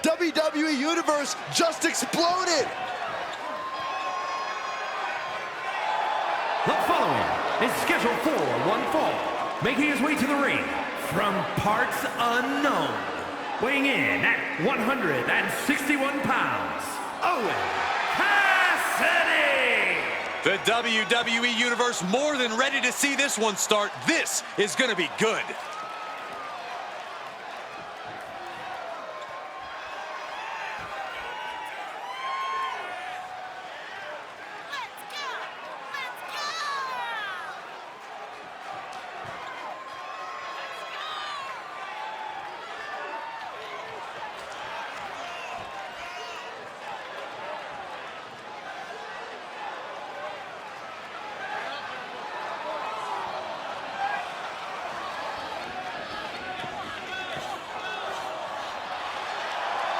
The WWE Universe just exploded! The following is scheduled for one fall, making his way to the ring from parts unknown, weighing in at 161 pounds, Owen Cassidy! The WWE Universe more than ready to see this one start. This is going to be good.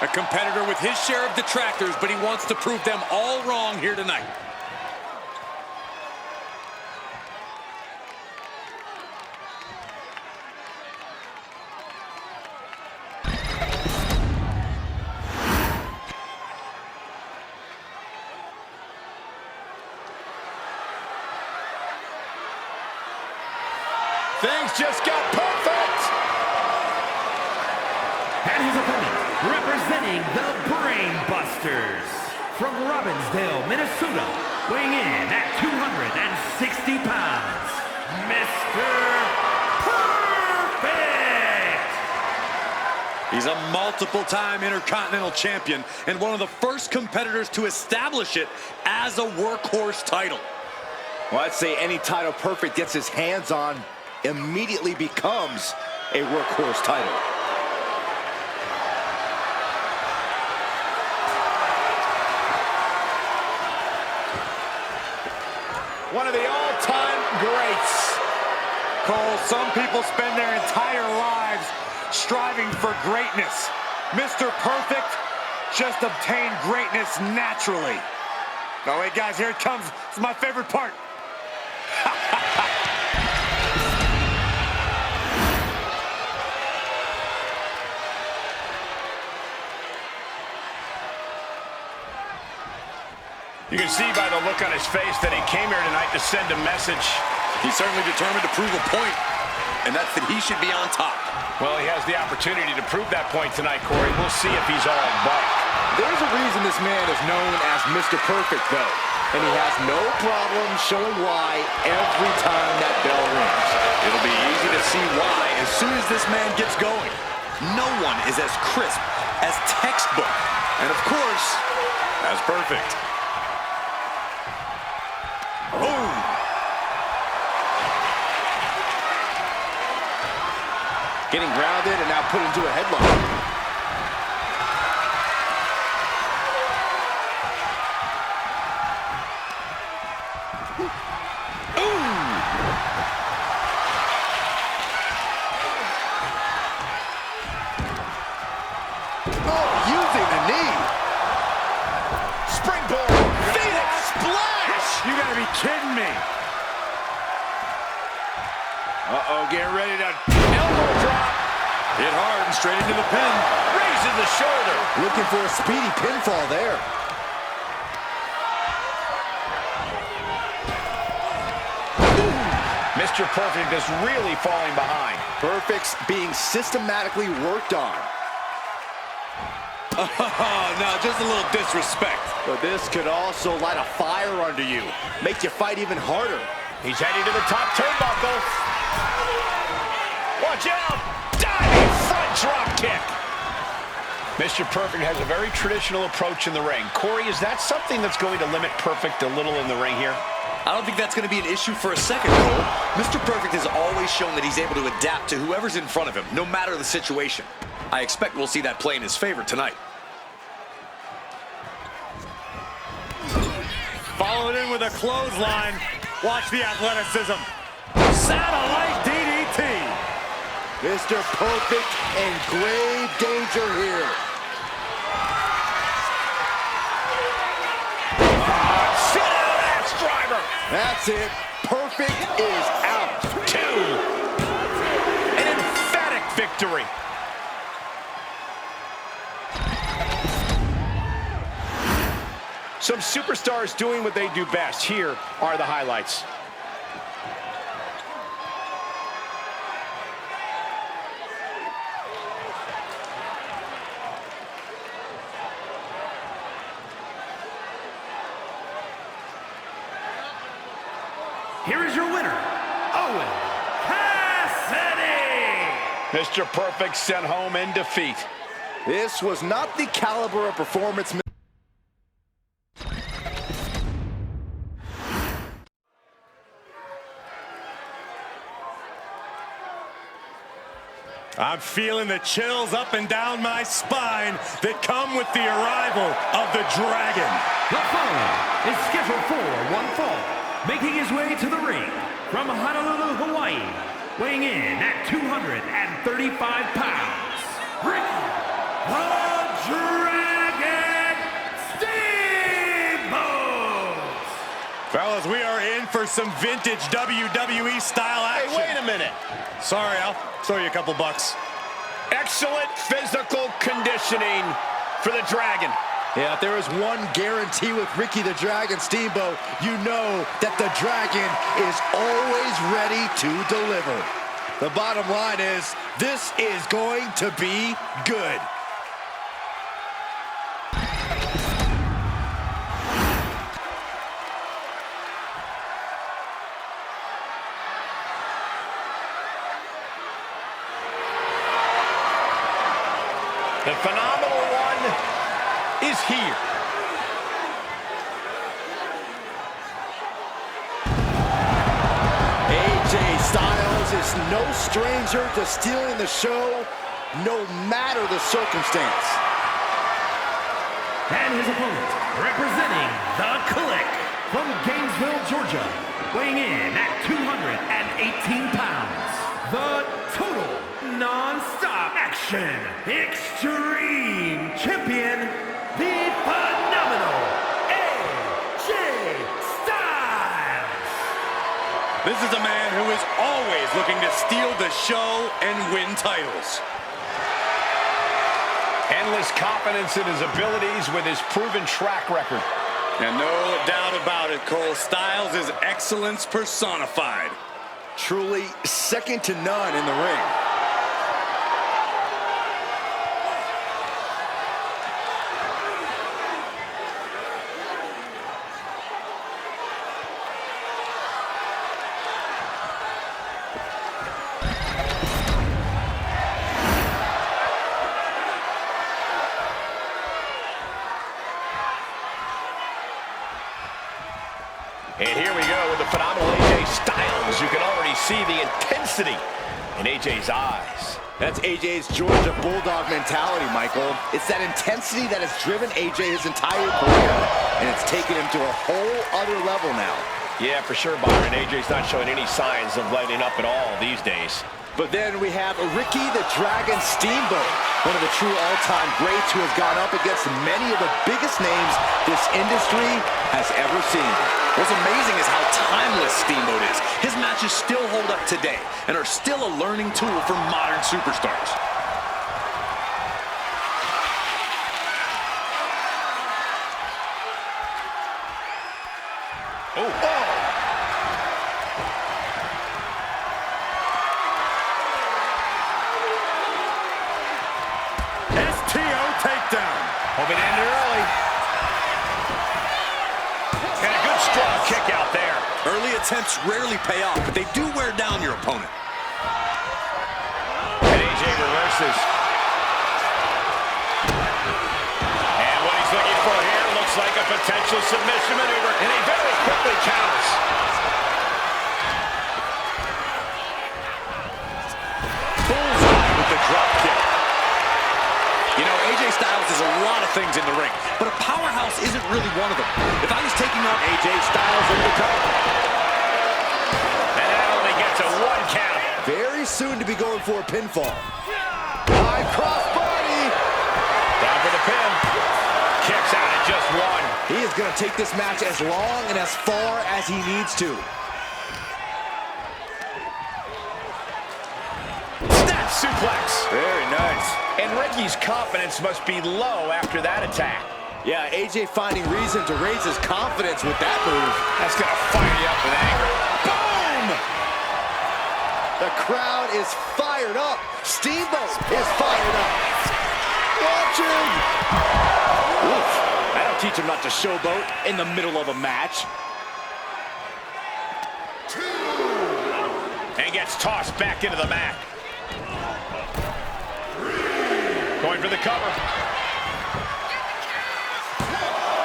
A competitor with his share of detractors, but he wants to prove them all wrong here tonight. Things just got perfect! And his opponent, representing the Brain Busters, from Robbinsdale, Minnesota, weighing in at 260 pounds, Mr. Perfect! He's a multiple-time Intercontinental Champion and one of the first competitors to establish it as a workhorse title. Well, I'd say any title Perfect gets his hands on immediately becomes a workhorse title. One of the all-time greats. Cole, some people spend their entire lives striving for greatness. Mr. Perfect just obtained greatness naturally. Oh, wait, guys, here it comes. This is my favorite part. You can see by the look on his face that he came here tonight to send a message. He's certainly determined to prove a point, and that's that he should be on top. Well, he has the opportunity to prove that point tonight, Corey. We'll see if he's all bite. There's a reason this man is known as Mr. Perfect, though. And he has no problem showing why every time that bell rings. It'll be easy to see why as soon as this man gets going. No one is as crisp, as textbook, and of course, as perfect. Boom! Getting grounded and now put into a headlock. Kidding me. Uh-oh, getting ready to elbow drop. Hit hard and straight into the pin. Raises the shoulder. Looking for a speedy pinfall there. Mr. Perfect is really falling behind. Perfect's being systematically worked on. Oh, no, just a little disrespect. But this could also light a fire under you. Make you fight even harder. He's heading to the top turnbuckle. Watch out! Diving front drop kick. Mr. Perfect has a very traditional approach in the ring. Corey, is that something that's going to limit Perfect a little in the ring here? I don't think that's going to be an issue for a second, Cole. Mr. Perfect has always shown that he's able to adapt to whoever's in front of him, no matter the situation. I expect we'll see that play in his favor tonight. Followed in with a clothesline. Watch the athleticism. Satellite DDT. Mr. Perfect in grave danger here. Sit out ass driver. That's it. Perfect is out. 2. An emphatic victory. Some superstars doing what they do best. Here are the highlights. Here is your winner, Owen Cassidy! Mr. Perfect sent home in defeat. This was not the caliber of performance. I'm feeling the chills up and down my spine that come with the arrival of the Dragon. The following is scheduled for one fall, making his way to the ring from Honolulu, Hawaii, weighing in at 235 pounds, Ricky the Dragon Steamboat! Fellas, we are in for some vintage WWE style action. Hey, wait a minute. Sorry, I'll throw you a couple bucks. Excellent physical conditioning for the Dragon. Yeah, if there is one guarantee with Ricky the Dragon Steamboat, you know that the Dragon is always ready to deliver. The bottom line is, this is going to be good. The phenomenal one is here. AJ Styles is no stranger to stealing the show, no matter the circumstance. And his opponent, representing the Click from Gainesville, Georgia, weighing in at 218 pounds, the total non-stop action extreme champion, the phenomenal AJ Styles. This is a man who is always looking to steal the show and win titles. Endless confidence in his abilities with his proven track record. And no doubt about it, Cole, Styles is excellence personified. Truly second to none in the ring. And here we go with the phenomenal AJ Styles. You can already see the intensity in AJ's eyes. That's AJ's Georgia Bulldog mentality, Michael. It's that intensity that has driven AJ his entire career, and it's taken him to a whole other level now. Yeah, for sure, Byron. AJ's not showing any signs of letting up at all these days. But then we have Ricky the Dragon Steamboat, one of the true all-time greats who has gone up against many of the biggest names this industry has ever seen. What's amazing is how timeless Steamboat is. His matches still hold up today and are still a learning tool for modern superstars. STO takedown. Hoping to end it early. And a good strong kick out there. Early attempts rarely pay off, but they do wear down your opponent. And AJ reverses. And what he's looking for here looks like a potential submission maneuver. And he very quickly counters. Bullseye with the drop kick. You know, AJ Styles is a lot of things in the ring, but a powerhouse isn't really one of them. If I was taking on AJ Styles in the cover. And that only gets a 1 count. Very soon to be going for a pinfall. High cross body. Down for the pin. Kicks out at just 1. He is going to take this match as long and as far as he needs to. Snap suplex. Very nice. And Ricky's confidence must be low after that attack. Yeah, AJ finding reason to raise his confidence with that move. That's going to fire you up with anger. Boom! The crowd is fired up. Steamboat is fired up. Watch him! Oof. That'll teach him not to showboat in the middle of a match. And gets tossed back into the mat. Going for the cover.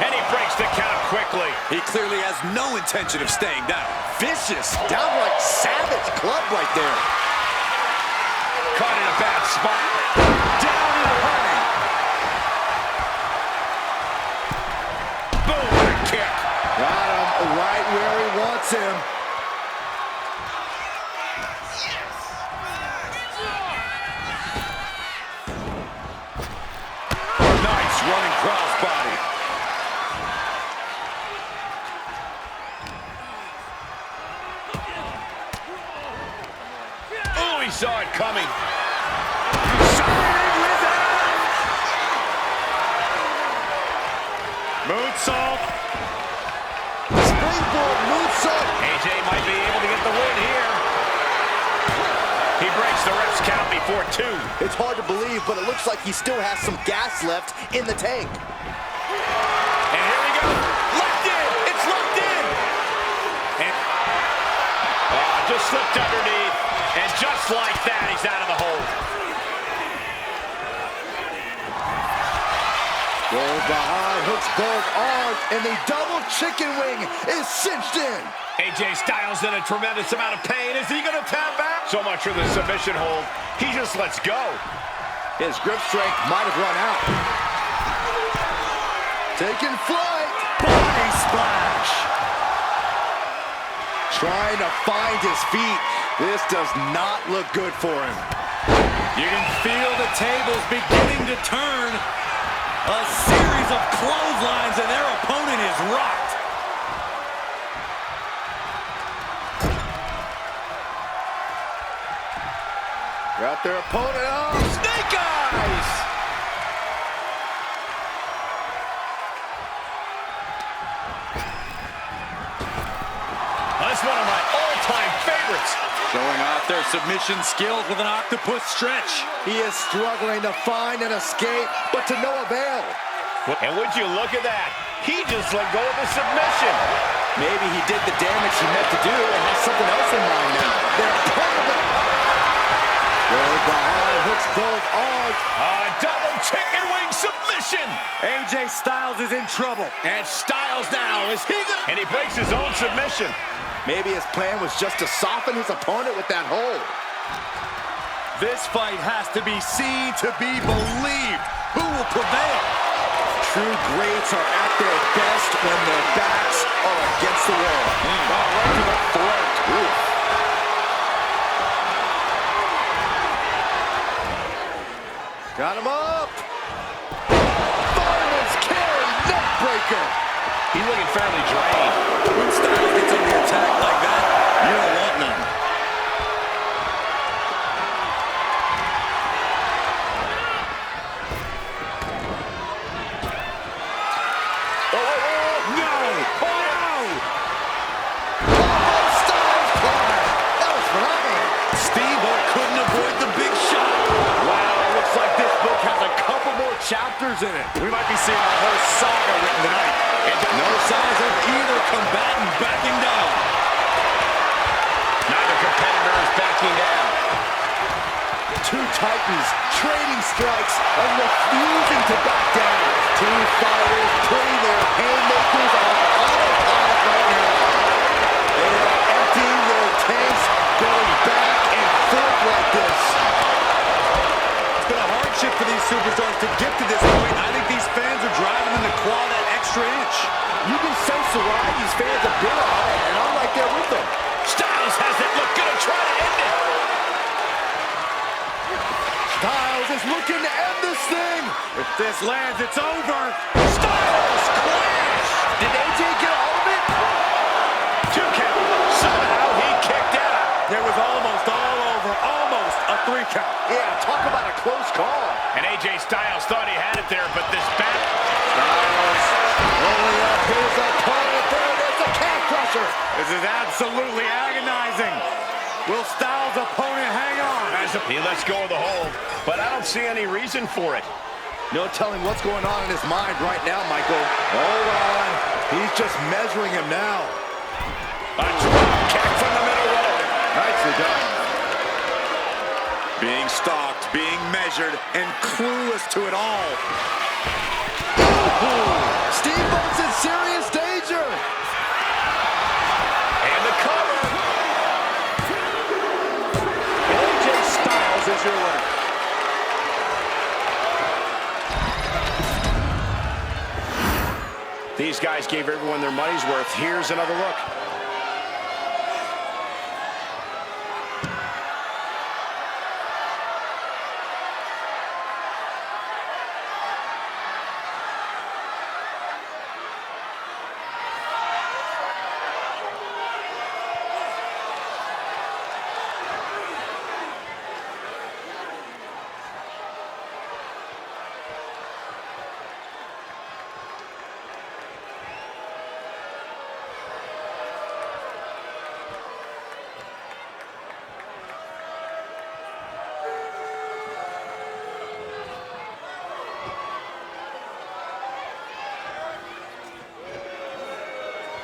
And he breaks the count quickly. He clearly has no intention of staying down. Vicious, downright savage club right there. Caught in a bad spot. Down in a hurry. Boom, what a kick. Got him right where he wants him. Nice running crossbody. Oh, he saw it coming. Moonsault. Springboard moonsault. AJ might be able to get the win here. He breaks the ref's count before 2. It's hard to believe, but it looks like he still has some gas left in the tank. And here we go. Locked in. It's locked in. And just slipped underneath. And just like that, he's out of the hold. Goes behind, hooks both arms, and the double chicken wing is cinched in. AJ Styles in a tremendous amount of pain. Is he going to tap back? So much for the submission hold. He just lets go. His grip strength might have run out. Taking flight. Body splash. Trying to find his feet. This does not look good for him. You can feel the tables beginning to turn. A series of clotheslines and their opponent is rocked. Got their opponent up. Snake eyes. That's one of my all-time favorites. Showing off their submission skills with an octopus stretch. He is struggling to find an escape, but to no avail. And would you look at that? He just let go of the submission. Maybe he did the damage he meant to do and has something else in mind now. They're perfect. Goes behind, hooks both arms. A double chicken wing submission. AJ Styles is in trouble. And Styles now, is he gonna... And he breaks his own submission. Maybe his plan was just to soften his opponent with that hold. This fight has to be seen to be believed. Who will prevail? True greats are at their best when their backs are against the wall. Right to the throat. Oof. Got him up. Fireman's carry, neck breaker. He's looking fairly drained. When Styles gets under attack like that, you don't want none. Chapters in it. We might be seeing a whole saga written tonight. And no signs of either combatant backing down. Neither competitor is backing down. Two titans trading strikes and refusing to back down. Two fighters putting their haymakers on autopilot right now. They are emptying their tanks, going back and forth like this. It's been a hardship for these superstars to get to this point. I think these fans are driving them to claw that extra inch. You can sense the ride these fans have been on, and I'm right there with them. Styles has it. Look, gonna try to end it. Styles is looking to end this thing. If this lands, it's over. Styles clash. Did AJ get all of it? 2 count. Somehow he kicked out. It was almost all over. Almost a 3 count. Yeah, talk about a close call. And AJ Styles thought he had it there, but this back. Styles This is absolutely agonizing. Will Styles' opponent hang on? He lets go of the hold, but I don't see any reason for it. No telling what's going on in his mind right now, Michael. Hold on. He's just measuring him now. A drop kick from the middle rope. Nicely done. Being stalked, being measured, and clueless to it all. Steamboat's in serious danger. And the cover. AJ Styles is your winner. These guys gave everyone their money's worth. Here's another look.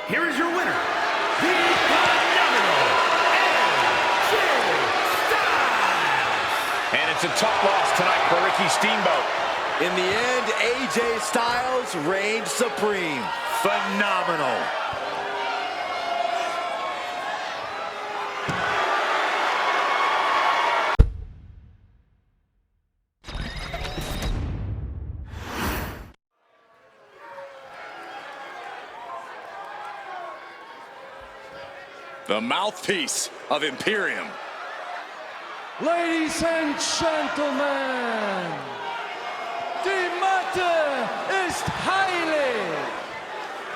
Here is your winner, the phenomenal AJ Styles. And it's a tough loss tonight for Ricky Steamboat. In the end, AJ Styles reigned supreme. Phenomenal. The mouthpiece of Imperium. Ladies and gentlemen, the matter is highly.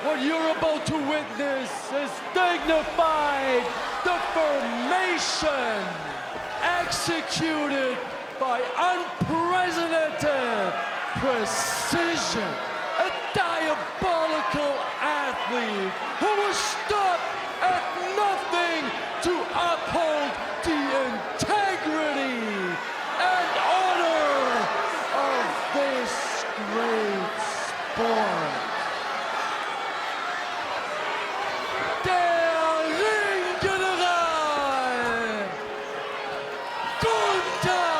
What you're about to witness is dignified deformation executed by unprecedented precision. A diabolical athlete who will stop at nothing to uphold the integrity and honor of this great sport. Der Ringgeneral Gunther.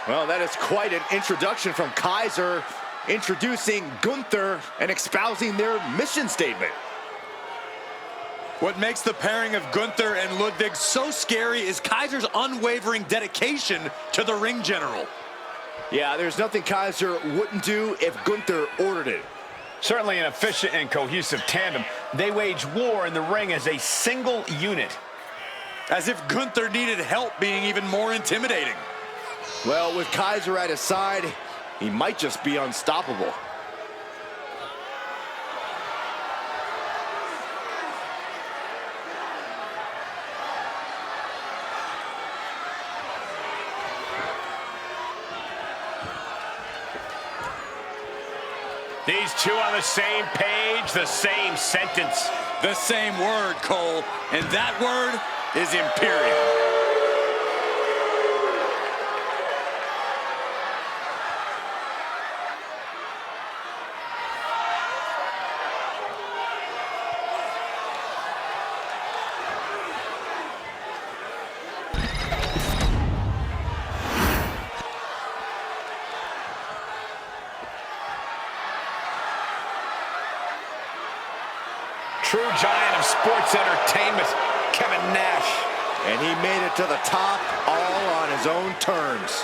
Well, that is quite an introduction from Kaiser, introducing Gunther and espousing their mission statement. What makes the pairing of Gunther and Ludwig so scary is Kaiser's unwavering dedication to the ring general. Yeah, there's nothing Kaiser wouldn't do if Gunther ordered it. Certainly an efficient and cohesive tandem. They wage war in the ring as a single unit. As if Gunther needed help being even more intimidating. Well, with Kaiser at his side, he might just be unstoppable. These two on the same page, the same sentence. The same word, Cole, and that word is Imperium. True giant of sports entertainment, Kevin Nash. And he made it to the top all on his own terms.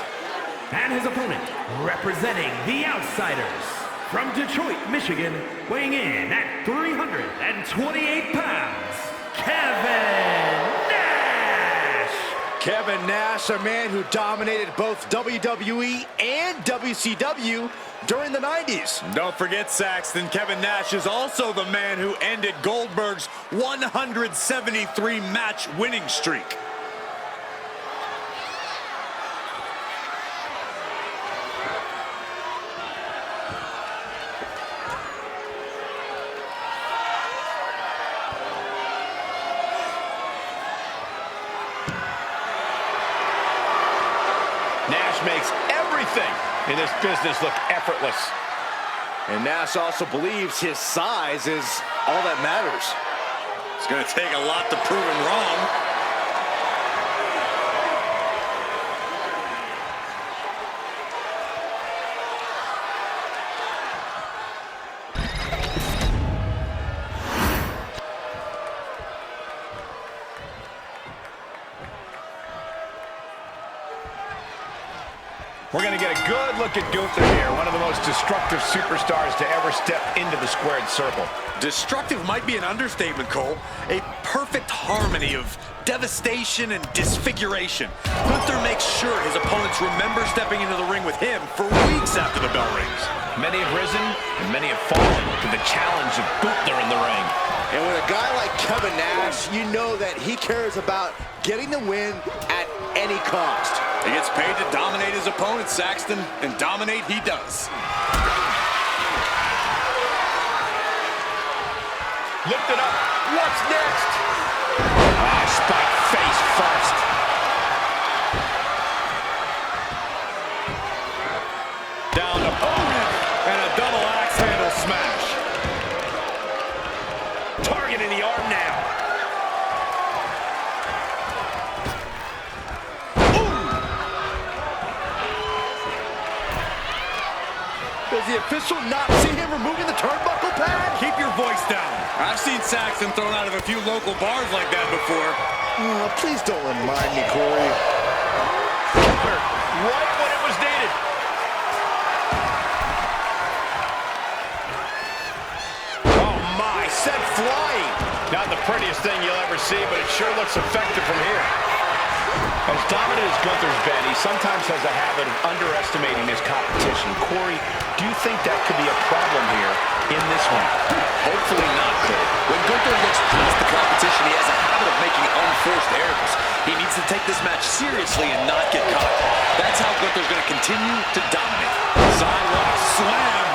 And his opponent, representing the Outsiders, from Detroit, Michigan, weighing in at 328 pounds, Kevin Nash! Kevin Nash, a man who dominated both WWE and WCW during the 90s. Don't forget, Saxton, Kevin Nash is also the man who ended Goldberg's 173-match winning streak. makes everything in this business look effortless. And Nash also believes his size is all that matters. It's going to take a lot to prove him wrong. We're going to get a good look at Gunther here, one of the most destructive superstars to ever step into the squared circle. Destructive might be an understatement, Cole. A perfect harmony of devastation and disfiguration. Gunther makes sure his opponents remember stepping into the ring with him for weeks after the bell rings. Many have risen, and many have fallen to the challenge of Gunther in the ring. And with a guy like Kevin Nash, you know that he cares about getting the win at any cost. He gets paid to dominate his opponent, Saxton, and dominate he does. Lift it up. What's next? Ah, spike face first. Down the opponent, and a double axe handle smash. Targeting the arm now. Does the official not see him removing the turnbuckle pad? Keep your voice down. I've seen Saxton thrown out of a few local bars like that before. Please don't remind me, Corey. Counter, right when it was needed. Oh my, sent flying. Not the prettiest thing you'll ever see, but it sure looks effective from here. As dominant as Gunther's been, he sometimes has a habit of underestimating his competition. Corey, do you think that could be a problem here in this one? Hopefully not, Cole. When Gunther looks past the competition, he has a habit of making unforced errors. He needs to take this match seriously and not get caught. That's how Gunther's going to continue to dominate. Sidewalk slam.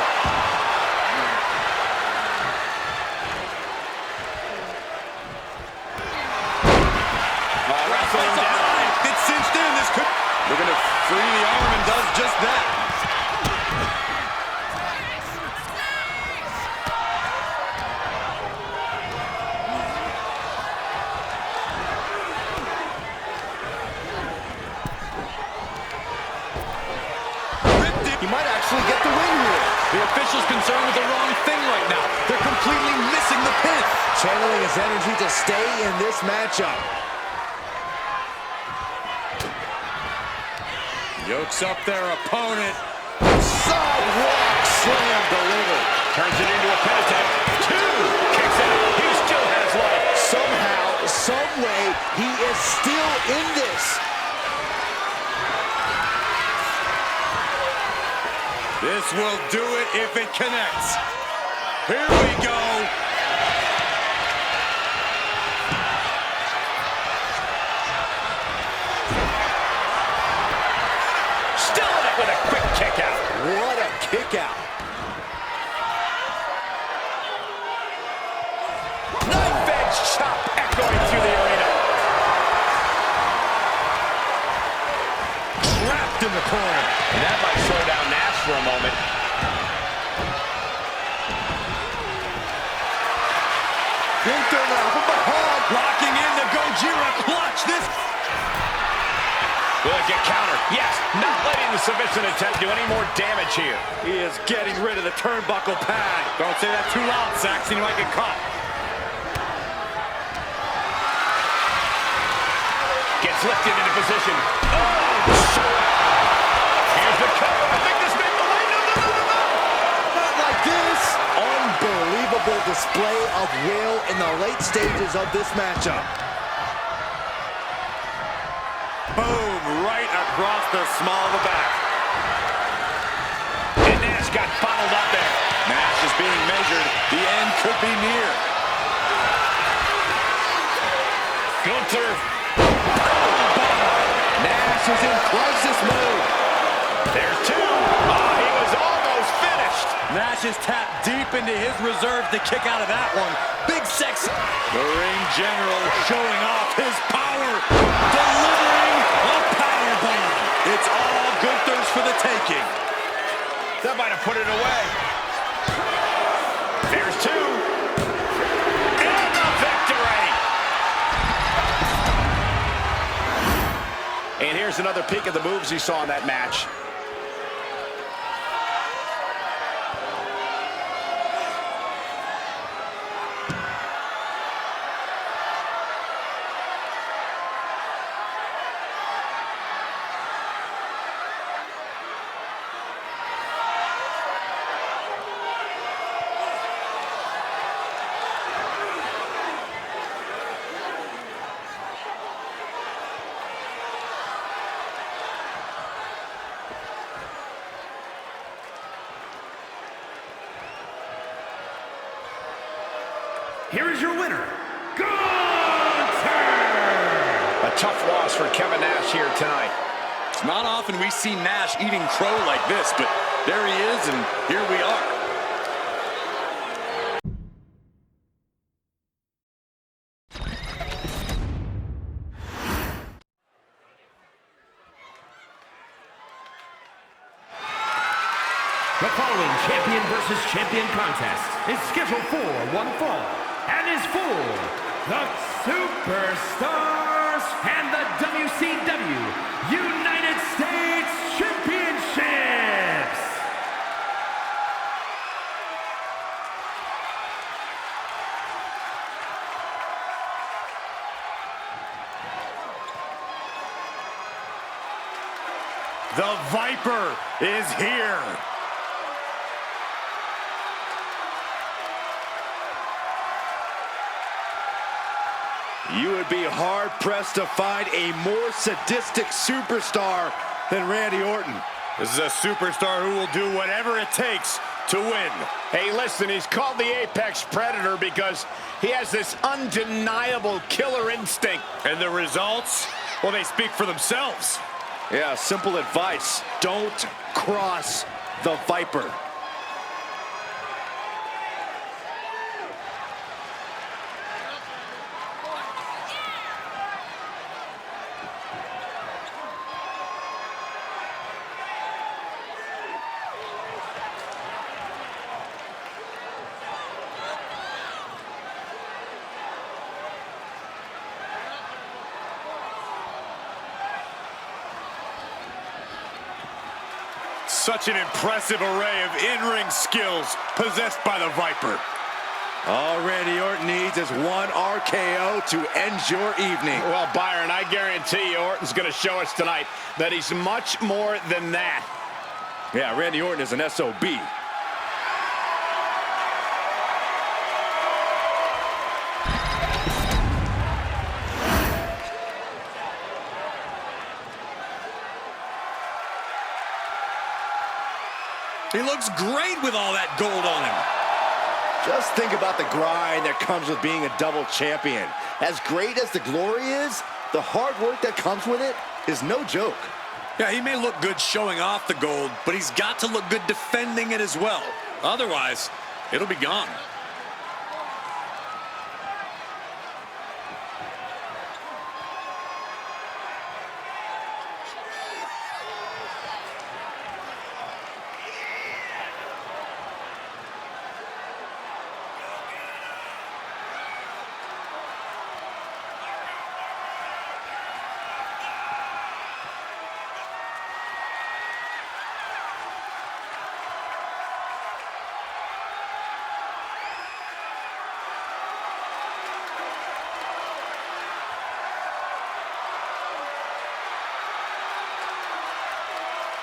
Wrestling down. It's cinched in. This could... Looking to free the arm and does just that. He might actually get the win here. The official's concerned with the wrong thing right now. They're completely missing the pin. Channeling his energy to stay in this matchup. Yokes up their opponent. Sidewalk slam delivered. Turns it into a pin attempt. Two. Kicks out. He still has life. Somehow, some way, he is still in this. This will do it if it connects. Here we go. Still in it with a quick kick out. What a kick out. Knife edge chop echoing through the arena. Trapped in the corner. And that might slow down Nash for a moment. Gunther now from behind. Locking in the Gojira clutch. This... Will it get countered? Yes. Not letting the submission attempt do any more damage here. He is getting rid of the turnbuckle pad. Don't say that too loud, Saxton. You might get caught. Gets lifted into position. Oh! Here's the cover. I think this may be the way. No. Not like this. Unbelievable display of will in the late stages of this matchup. Boom, right across the small of the back. And Nash got bottled up there. Nash is being measured. The end could be near. Gunther. Nash is in crisis mode. There's two. Oh, he was almost finished. Nash is tapped deep into his reserve to kick out of that one. Big sex. The ring general showing off his power. Delivering a powerbomb. It's all Gunther's for the taking. That might have put it away. There's two. And the victory! And here's another peek at the moves he saw in that match. Here is your winner, Gunther! A tough loss for Kevin Nash here tonight. It's not often we see Nash eating crow like this, but there he is, and here we are. The following champion versus champion contest is scheduled for one fall and is for the Superstars and the WCW United States Championships. The Viper is here. You would be hard-pressed to find a more sadistic superstar than Randy Orton. This is a superstar who will do whatever it takes to win. Hey, listen, he's called the Apex Predator because he has this undeniable killer instinct. And the results, well, they speak for themselves. Yeah, simple advice. Don't cross the Viper. Such an impressive array of in-ring skills possessed by the Viper. All Randy Orton needs is one RKO to end your evening. Well, Byron, I guarantee you Orton's going to show us tonight that he's much more than that. Yeah, Randy Orton is an SOB. He looks great with all that gold on him. Just think about the grind that comes with being a double champion. As great as the glory is, the hard work that comes with it is no joke. Yeah, he may look good showing off the gold, but he's got to look good defending it as well. Otherwise, it'll be gone.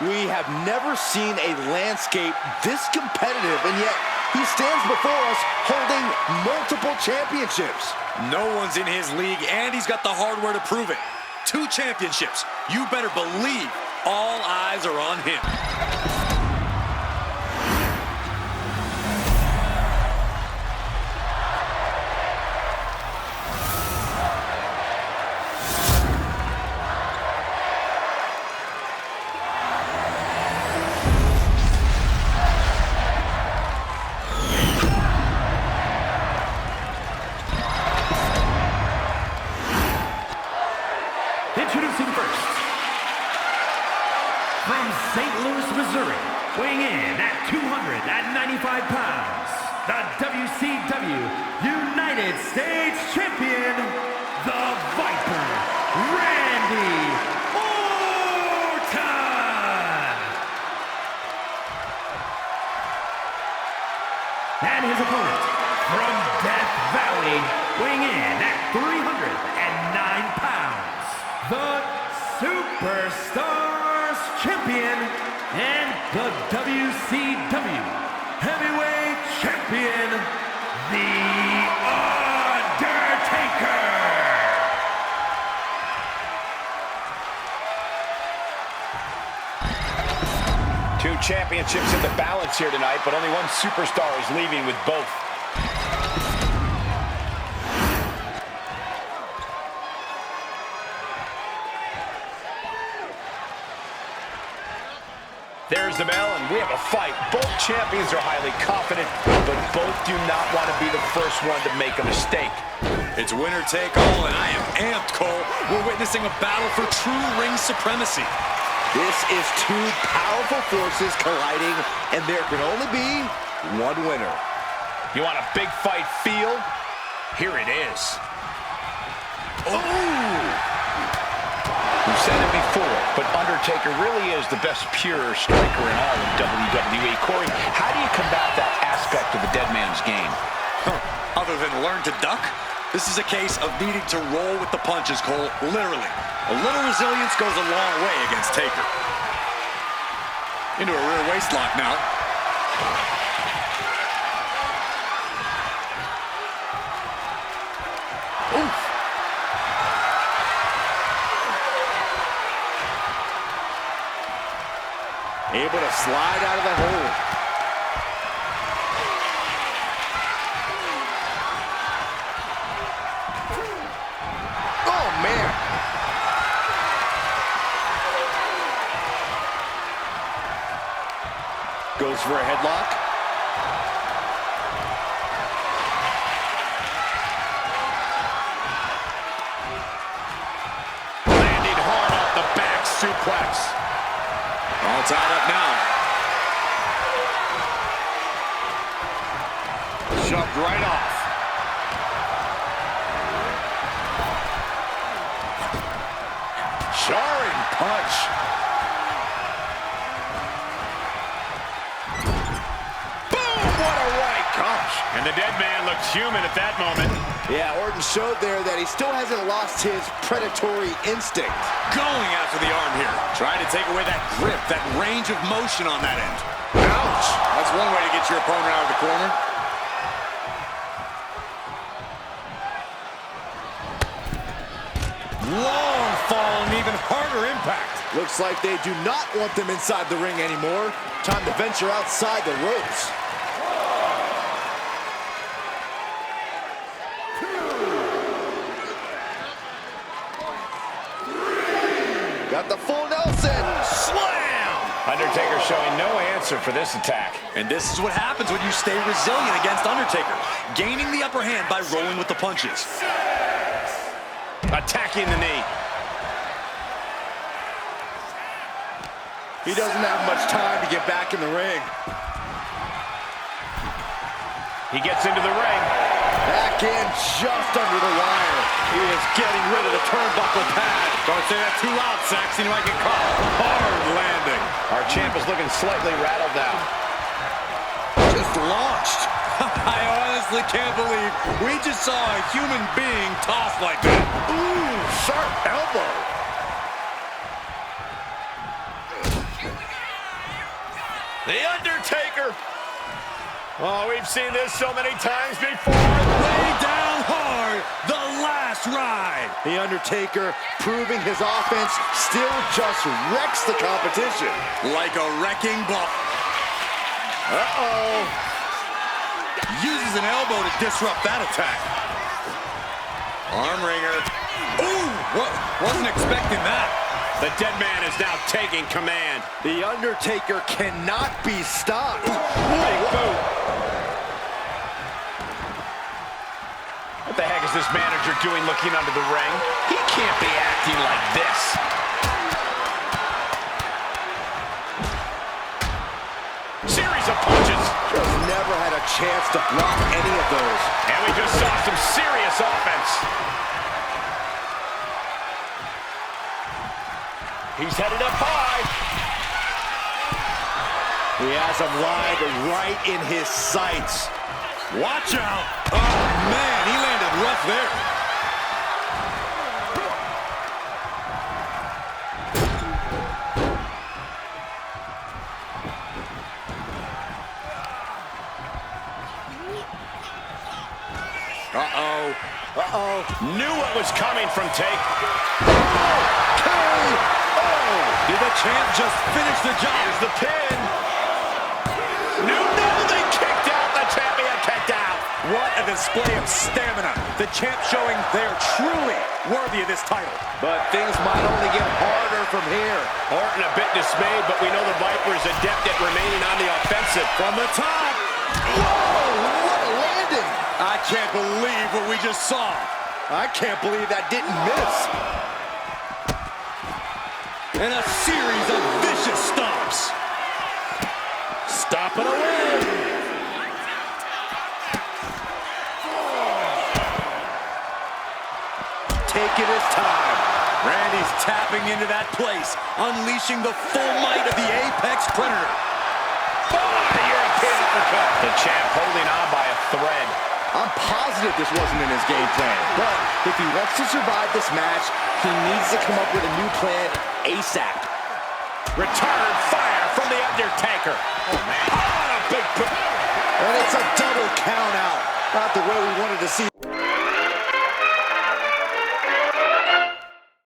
We have never seen a landscape this competitive, and yet he stands before us holding multiple championships. No one's in his league, and he's got the hardware to prove it. 2 championships. You better believe all eyes are on him. Introducing first, Missouri, weighing in at 295 pounds, the WCW United States Champion, the Viper, Randy Orton! And his opponent, from Death Valley, weighing in at 309 pounds, the Superstars Champion and the WCW Heavyweight Champion, The Undertaker! Two championships in the balance here tonight, but only one superstar is leaving with both. There's the bell, and we have a fight. Both champions are highly confident, but both do not want to be the first one to make a mistake. It's winner take all, and I am amped, Cole. We're witnessing a battle for true ring supremacy. This is two powerful forces colliding, and there can only be one winner. You want a big fight feel? Here it is. We've said it before, but Undertaker really is the best pure striker in all of WWE. Corey, how do you combat that aspect of the dead man's game? Other than learn to duck, this is a case of needing to roll with the punches, Cole, literally. A little resilience goes a long way against Taker. Into a rear waist lock now. Oof. Able to slide out of the hole. Oh, man. Goes for a headlock. Landing hard off the back suplex. All tied up now. Shoved right off. Jarring punch. Boom! What a right. Gosh. And the dead man looked human at that moment. Yeah, Orton showed there that he still hasn't lost his predatory instinct. Going after the arm here. Trying to take away that grip, that range of motion on that end. Ouch! That's one way to get your opponent out of the corner. Long fall and even harder impact. Looks like they do not want them inside the ring anymore. Time to venture outside the ropes. Got the full Nelson. Slam! Undertaker showing no answer for this attack. And this is what happens when you stay resilient against Undertaker. Gaining the upper hand by rolling with the punches. Attacking the knee. He doesn't have much time to get back in the ring. He gets into the ring. Back in just under the wire. He is getting rid of the turnbuckle pad. Don't say that too loud, Saxon. You might get caught. Hard landing. Our champ is looking slightly rattled now. Just launched. I honestly can't believe we just saw a human being tossed like that. Ooh, sharp elbow. The Undertaker. Oh, we've seen this so many times before. Lay down hard. The last ride. The Undertaker proving his offense still just wrecks the competition. Like a wrecking ball. Uh-oh. Uses an elbow to disrupt that attack. Arm wringer. Ooh, wasn't expecting that. The dead man is now taking command. The Undertaker cannot be stopped. Big boot. What the heck is this manager doing looking under the ring? He can't be acting like this. never had a chance to block any of those. And we just saw some serious offense. He's headed up high. He has him lined right in his sights. Watch out. Oh, man, he landed rough there. Uh-oh. Uh-oh. Knew what was coming from Take. Did the champ just finish the job? Here's the pin. No, they kicked out. The champion kicked out. What a display of stamina. The champ showing they're truly worthy of this title. But things might only get harder from here. Orton a bit dismayed, but we know the Viper is adept at remaining on the offensive. From the top. Whoa, what a landing. I can't believe what we just saw. I can't believe that didn't miss. And a series of vicious stomps. Stomping away. Taking his time. Randy's tapping into that place, unleashing the full might of the Apex Predator. European uppercut. The champ holding on by a thread. I'm positive this wasn't in his game plan, but if he wants to survive this match, he needs to come up with a new plan ASAP. Return fire from the Undertaker. Oh, man. Oh, a big... And it's a double count out. Not the way we wanted to see.